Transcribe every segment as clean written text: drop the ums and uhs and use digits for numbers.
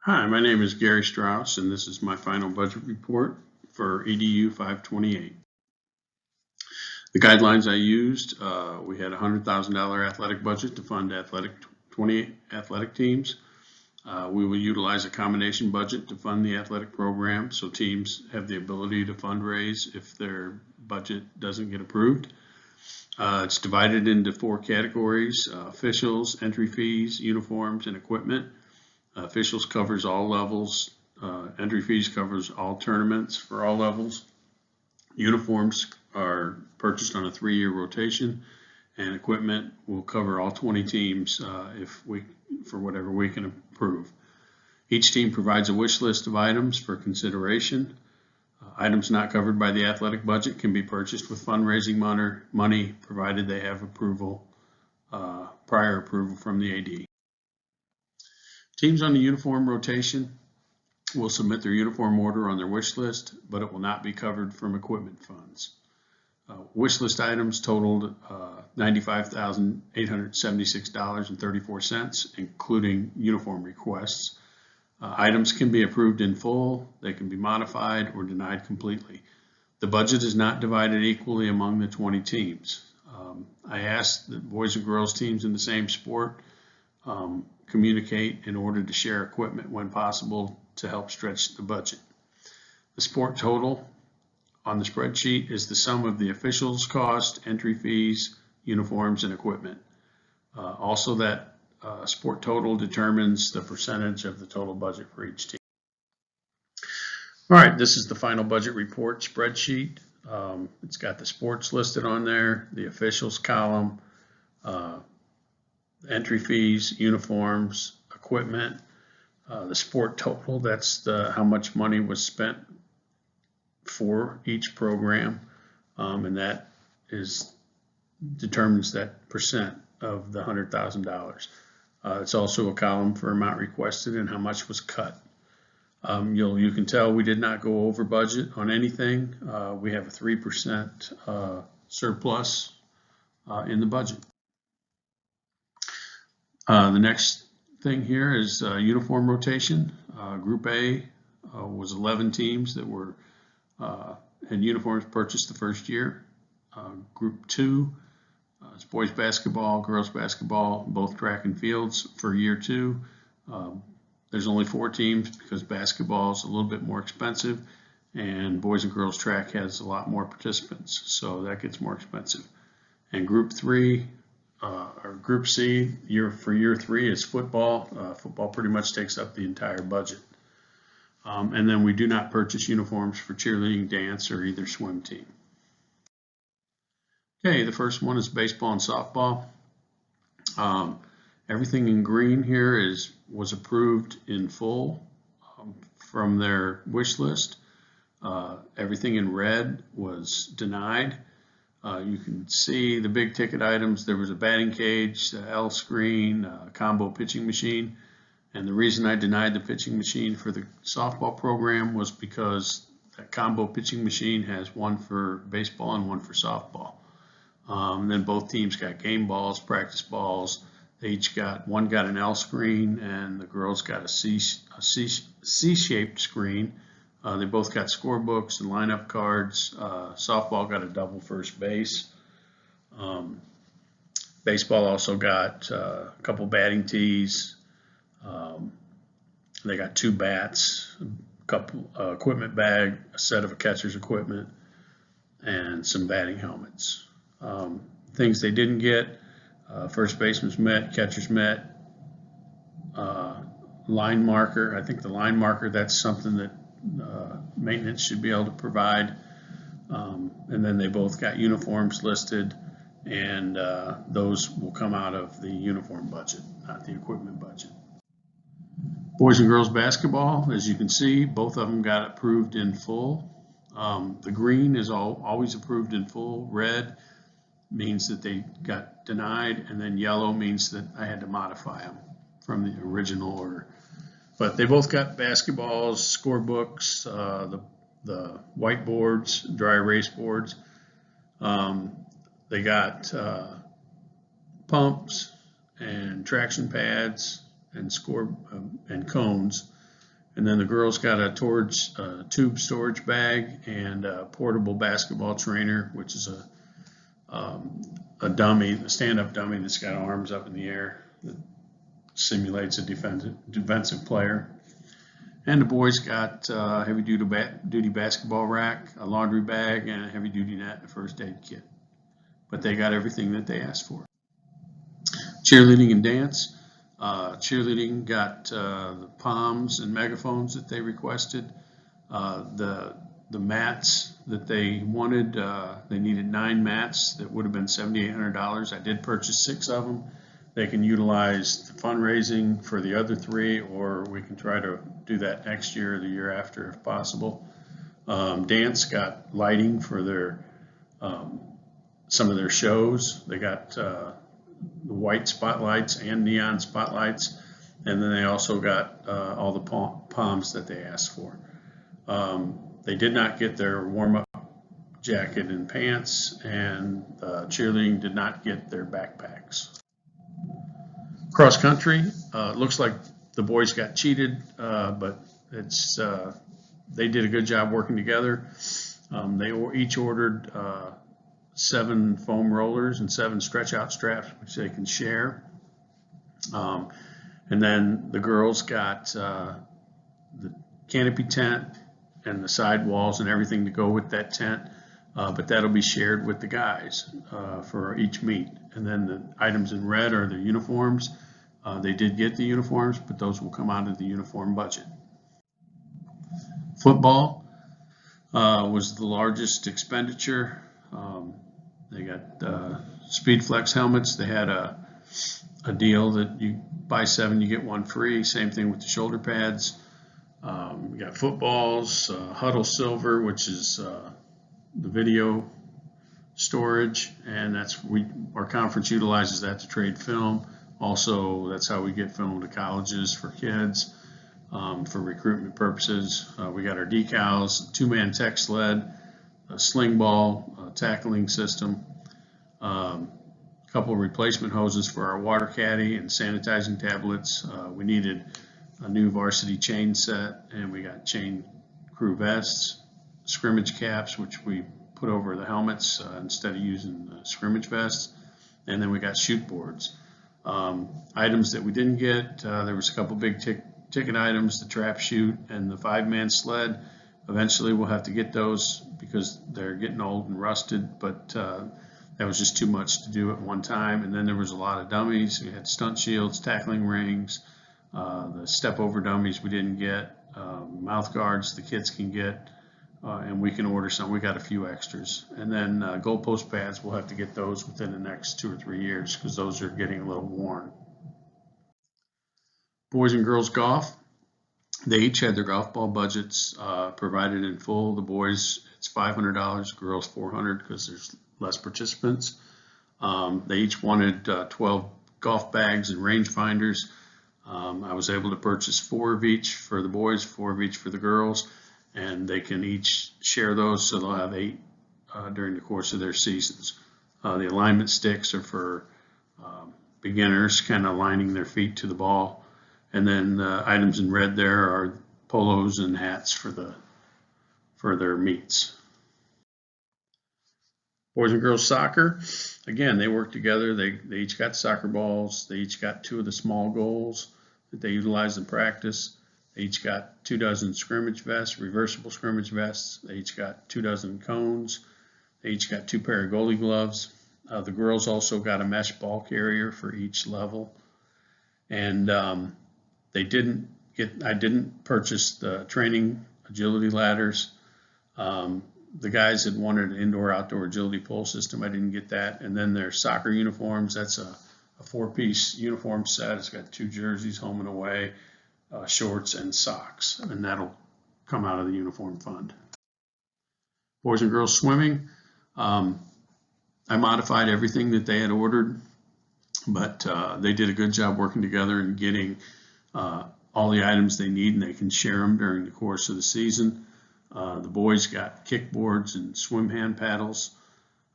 Hi, my name is Gary Strauss, and this is my final budget report for EDU 528. The guidelines I used, we had a $100,000 athletic budget to fund 20 athletic teams. We will utilize a combination budget to fund the athletic program, so teams have the ability to fundraise if their budget doesn't get approved. It's divided into 4 categories: officials, entry fees, uniforms, and equipment. Officials covers all levels. Entry fees covers all tournaments for all levels. Uniforms are purchased on a 3-year rotation, and equipment will cover all 20 teams for whatever we can approve. Each team provides a wish list of items for consideration. Items not covered by the athletic budget can be purchased with fundraising money provided they have prior approval from the AD. Teams on the uniform rotation will submit their uniform order on their wish list, but it will not be covered from equipment funds. Wish list items totaled $95,876.34, including uniform requests. Items can be approved in full, they can be modified or denied completely. The budget is not divided equally among the 20 teams. I asked the boys and girls teams in the same sport communicate in order to share equipment when possible to help stretch the budget. The sport total on the spreadsheet is the sum of the officials' cost, entry fees, uniforms, and equipment. Also, that sport total determines the percentage of the total budget for each team. All right, this is the final budget report spreadsheet. It's got the sports listed on there, the officials column, entry fees, uniforms, equipment, the sport total, that's how much money was spent for each program, and that determines that percent of the $100,000. It's also a column for amount requested and how much was cut. You can tell we did not go over budget on anything. We have a 3% surplus in the budget. The next thing here is uniform rotation. Group A was 11 teams that had uniforms purchased the first year. Group 2 is boys basketball, girls basketball, both track and fields for year 2. There's only 4 teams because basketball is a little bit more expensive, and boys and girls track has a lot more participants, so that gets more expensive. And Group 3 or Group C for year 3 is football. Football pretty much takes up the entire budget. And then we do not purchase uniforms for cheerleading, dance, or either swim team. Okay, the first one is baseball and softball. Everything in green here was approved in full from their wish list. Everything in red was denied. You can see the big ticket items. There was a batting cage, a L screen, a combo pitching machine. And the reason I denied the pitching machine for the softball program was because that combo pitching machine has one for baseball and one for softball. Then both teams got game balls, practice balls. One got an L screen and the girls got a C-shaped screen. They both got scorebooks and lineup cards. Softball got a double first base. Baseball also got a couple batting tees. They got 2 bats, a couple equipment bag, a set of a catcher's equipment, and some batting helmets. Things they didn't get: first baseman's met, catcher's met, line marker. I think the line marker, that's something that maintenance should be able to provide. And then they both got uniforms listed, and those will come out of the uniform budget, not the equipment budget. Boys and girls basketball, as you can see, both of them got approved in full. The green is always approved in full. Red means that they got denied, and then yellow means that I had to modify them from the original order. But they both got basketballs, scorebooks, the whiteboards, dry erase boards. They got pumps and traction pads and and cones. And then the girls got a tube storage bag and a portable basketball trainer, which is a dummy, a stand-up dummy that's got arms up in the air that simulates a defensive player. And the boys got a heavy-duty basketball rack, a laundry bag, and a heavy-duty net and a first aid kit. But they got everything that they asked for. Cheerleading and dance. Cheerleading got the palms and megaphones that they requested. The mats that they wanted, they needed 9 mats that would have been $7,800. I did purchase 6 of them. They can utilize the fundraising for the other 3, or we can try to do that next year or the year after if possible. Dance got lighting for their some of their shows. They got the white spotlights and neon spotlights, and then they also got all the palms that they asked for. They did not get their warm-up jacket and pants, and cheerleading did not get their backpacks. Cross country, looks like the boys got cheated, but they did a good job working together. They each ordered 7 foam rollers and 7 stretch out straps, which they can share. And then the girls got the canopy tent and the sidewalls and everything to go with that tent, but that'll be shared with the guys for each meet. And then the items in red are the uniforms. They did get the uniforms, but those will come out of the uniform budget. Football was the largest expenditure. They got Speed Flex helmets. They had a deal that you buy 7, you get 1 free. Same thing with the shoulder pads. We got footballs, Huddle Silver, which is the video storage, and our conference utilizes that to trade film. Also, that's how we get film to colleges for kids for recruitment purposes. We got our decals, 2-man tech sled, a sling ball, tackling system, a couple of replacement hoses for our water caddy and sanitizing tablets. We needed a new varsity chain set, and we got chain crew vests, scrimmage caps, which we put over the helmets instead of using the scrimmage vests, and then we got shoot boards. Items that we didn't get, there was a couple big ticket items, the trap chute and the 5-man sled. Eventually we'll have to get those because they're getting old and rusted, but that was just too much to do at one time. And then there was a lot of dummies. We had stunt shields, tackling rings, the step over dummies we didn't get, mouth guards the kids can get, and we can order some. We got a few extras. And then goalpost pads, we'll have to get those within the next 2 or 3 years because those are getting a little worn. Boys and girls golf, they each had their golf ball budgets provided in full. The boys, it's $500, girls $400 because there's less participants. They each wanted 12 golf bags and range finders. I was able to purchase 4 of each for the boys, 4 of each for the girls, and they can each share those, so they'll have 8 during the course of their seasons. The alignment sticks are for beginners, kind of aligning their feet to the ball. And then the items in red there are polos and hats for their meets. Boys and girls soccer, again, they work together. They each got soccer balls. They each got 2 of the small goals that they utilize in practice. They each got 2 dozen scrimmage vests, reversible scrimmage vests. They each got 2 dozen cones. They each got 2 pair of goalie gloves. The girls also got a mesh ball carrier for each level. And I didn't purchase the training agility ladders. The guys had wanted an indoor-outdoor agility pole system. I didn't get that. And then their soccer uniforms, that's a 4-piece uniform set. It's got 2 jerseys, home and away, shorts, and socks. And that'll come out of the uniform fund. Boys and girls swimming, I modified everything that they had ordered, but they did a good job working together and getting all the items they need, and they can share them during the course of the season. The boys got kickboards and swim hand paddles.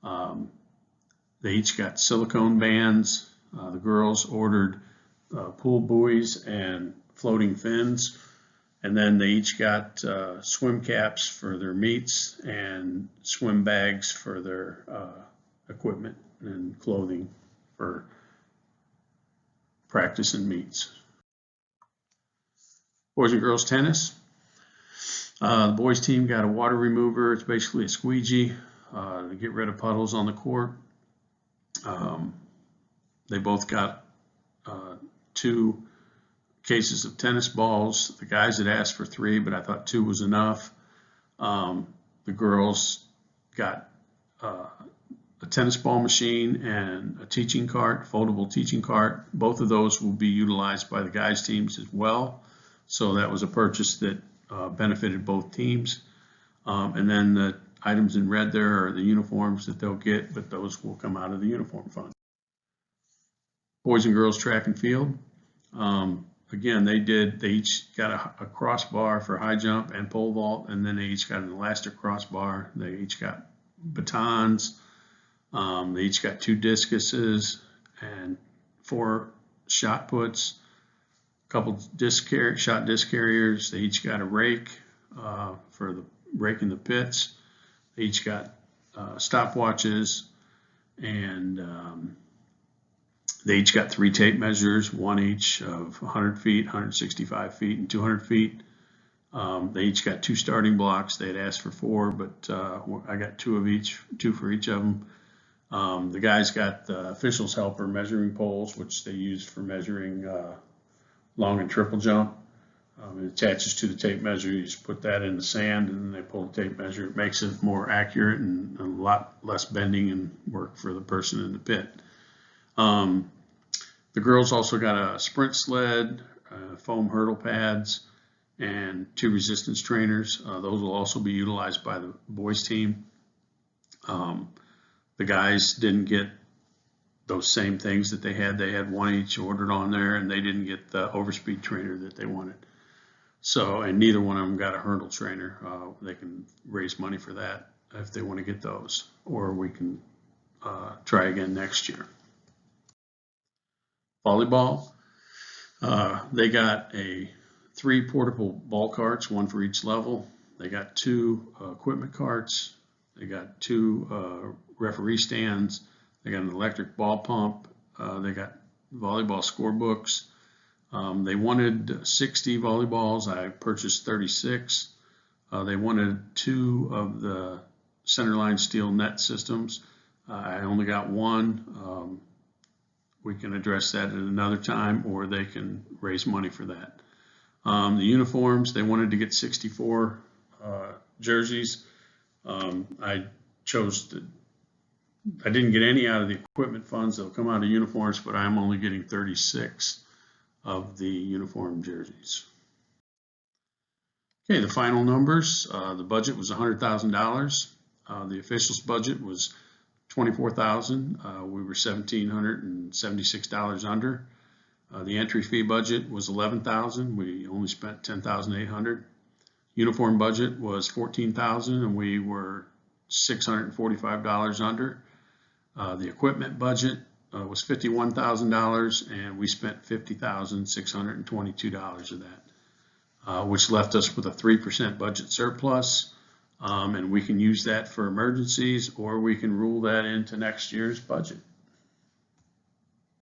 They each got silicone bands. The girls ordered pool buoys and floating fins. And then they each got swim caps for their meets and swim bags for their equipment and clothing for practice and meets. Boys and girls tennis. The boys team got a water remover. It's basically a squeegee to get rid of puddles on the court. They both got 2 cases of tennis balls. The guys had asked for 3, but I thought 2 was enough. The girls got a tennis ball machine and a teaching cart, foldable teaching cart. Both of those will be utilized by the guys teams as well. So that was a purchase that benefited both teams. And then the items in red there are the uniforms that they'll get, but those will come out of the uniform fund. Boys and girls track and field. Again, they each got a crossbar for high jump and pole vault, and then they each got an elastic crossbar. They each got batons. They each got 2 discuses and 4 shot puts, a couple shot disc carriers. They each got a rake for the raking the pits. They each got stopwatches, and they each got 3 tape measures, 1 each of 100 feet, 165 feet, and 200 feet. They each got 2 starting blocks. They had asked for 4, but I got 2 of each, 2 for each of them. The guys got the officials helper measuring poles, which they use for measuring long and triple jump. It attaches to the tape measure. You just put that in the sand, and then they pull the tape measure. It makes it more accurate and a lot less bending and work for the person in the pit. The girls also got a sprint sled, foam hurdle pads, and 2 resistance trainers. Those will also be utilized by the boys team. The guys didn't get those same things that they had. They had 1 each ordered on there, and they didn't get the overspeed trainer that they wanted. So, and neither one of them got a hurdle trainer. They can raise money for that if they want to get those, or we can try again next year. Volleyball, they got 3 portable ball carts, 1 for each level. They got 2 equipment carts. They got 2 referee stands. They got an electric ball pump. They got volleyball scorebooks. They wanted 60 volleyballs. I purchased 36. They wanted 2 of the centerline steel net systems. I only got 1. We can address that at another time, or they can raise money for that. The uniforms, they wanted to get 64 jerseys. I didn't get any out of the equipment funds. They'll come out of uniforms, but I'm only getting 36 of the uniform jerseys. Okay, the final numbers. The budget was $100,000. The officials' budget was $24,000. We were $1,776 under. The entry fee budget was $11,000. We only spent $10,800. Uniform budget was $14,000, and we were $645 under. The equipment budget was $51,000, and we spent $50,622 of that, which left us with a 3% budget surplus. And we can use that for emergencies, or we can rule that into next year's budget.